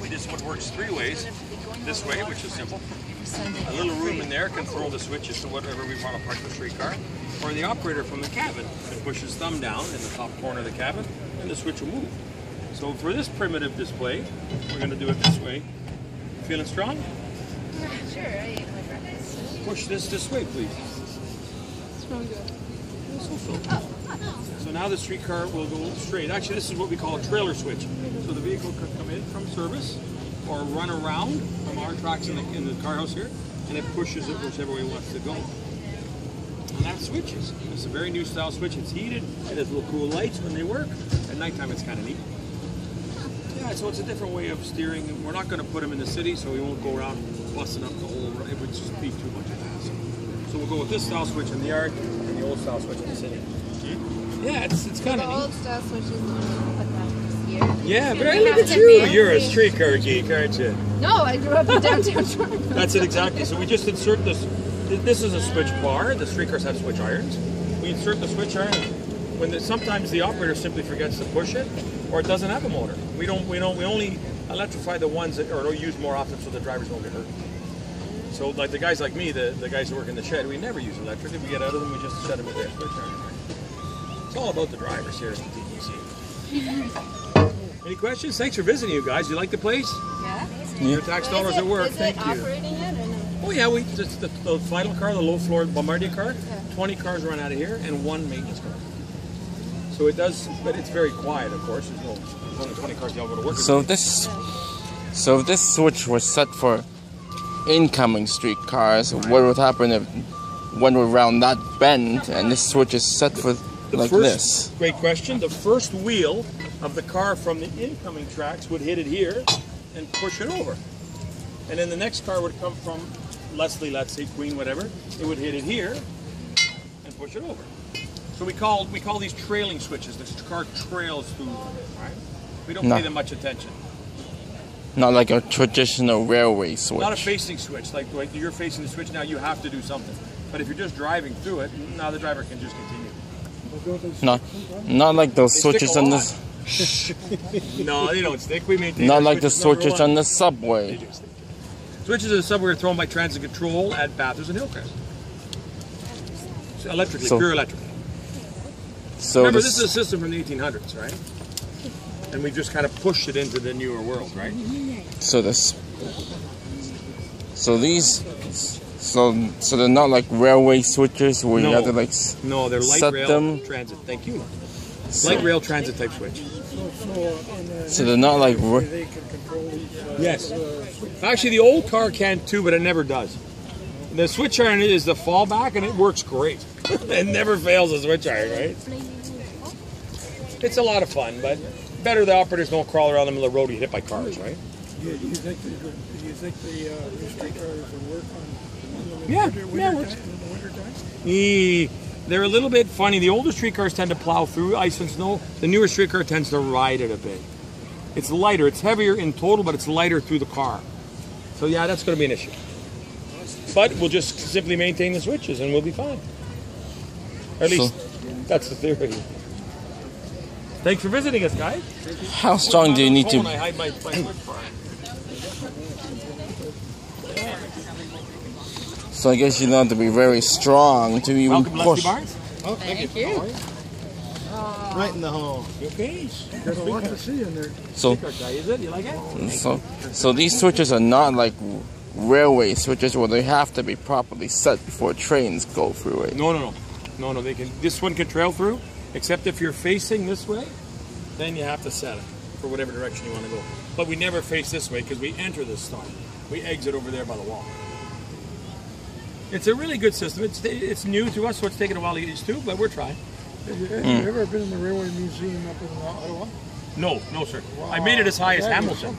This one works three ways. This way, which is simple. A little room in there can throw the switches to whatever we want to park the streetcar. Or the operator from the cabin can push his thumb down in the top corner of the cabin and the switch will move. So for this primitive display, we're going to do it this way. Feeling strong? Yeah, sure, I ate my breakfast. Push this way, please. It's really good. So now the streetcar will go straight. Actually, this is what we call a trailer switch. So the vehicle could come in from service or run around from our tracks in the car house here, and it pushes it whichever way it wants to go. And that switches. It's a very new style switch. It's heated. It has little cool lights when they work. At nighttime, it's kind of neat. Yeah, so it's a different way of steering. We're not going to put them in the city, so we won't go around busting up the whole. It would just be too much of a hassle. So we'll go with this style switch in the yard and the old style switch in the city. Yeah, it's kind of neat. The old style switch is the one put that here. Yeah, very look at you. You're a streetcar geek, aren't you? No, I grew up in downtown Toronto. That's it exactly. So we just insert this. This is a switch bar. The streetcars have switch irons. We insert the switch iron. Sometimes the operator simply forgets to push it, or it doesn't have a motor. We only electrify the ones that are used more often, so the drivers don't get hurt. So like the guys like me, the guys who work in the shed, we never use electric. If we get out of them, we just shut them with their switch iron. It's all about the drivers here at the TTC. Any questions? Thanks for visiting, you guys. You like the place? Yeah. Your tax dollars at work. Thank you. Operating it or no? Oh yeah, the final car, the low floor Bombardier car, 20 cars run out of here and one maintenance car. So it does, but it's very quiet, of course. There's only 20 cars y'all go to work. So this switch was set for incoming streetcars. What would happen if one were around that bend and this switch is set for this? Great question. The first wheel of the car from the incoming tracks would hit it here and push it over. And then the next car would come from Leslie, let's say Queen, whatever. It would hit it here and push it over. So we call these trailing switches. The car trails through them, right? We don't pay them much attention. Not like a traditional railway switch. Not a facing switch. Like you're facing the switch now, you have to do something. But if you're just driving through it, now the driver can just continue. Not like those switches on this. No, they don't stick. We maintain. Not like the switches on the subway. They do stick. Switches in the subway are thrown by transit control at Bathurst and Hillcrest. So electrically, pure electric. So remember, this is a system from the 1800s, right? And we've just kind of pushed it into the newer world, right? So they're not like railway switches where you have to like no, they're light rail transit. Thank you. Light rail transit type switch. So they're not like. Yes. Actually, the old car can too, but it never does. The switch iron is the fallback, and it works great. It never fails a switch iron, right? It's a lot of fun, but better the operators don't crawl around the middle of the road and get hit by cars, right? Yeah, do you think the streetcars will work on in the winter time? They're a little bit funny. The older streetcars tend to plow through ice and snow. The newer streetcar tends to ride it a bit. It's lighter. It's heavier in total, but it's lighter through the car. So yeah, that's going to be an issue. But we'll just simply maintain the switches and we'll be fine. Or at least that's the theory. Thanks for visiting us, guys. How strong do you need to? I hide my switch bar. So I guess you don't have to be very strong to even push. Barnes. Oh, thank you. Right in the hole. Okay. There's a lot to see in there. So, is it? You like it? So these switches are not like railway switches where they have to be properly set before trains go through it. No. They can. This one can trail through, except if you're facing this way, then you have to set it for whatever direction you want to go. But we never face this way because we enter this stop. We exit over there by the wall. It's a really good system. It's new to us, so it's taken a while to get used to, but we're trying. Have you ever been in the Railway Museum up in Ottawa? No, sir. Wow. I made it as high as Hamilton.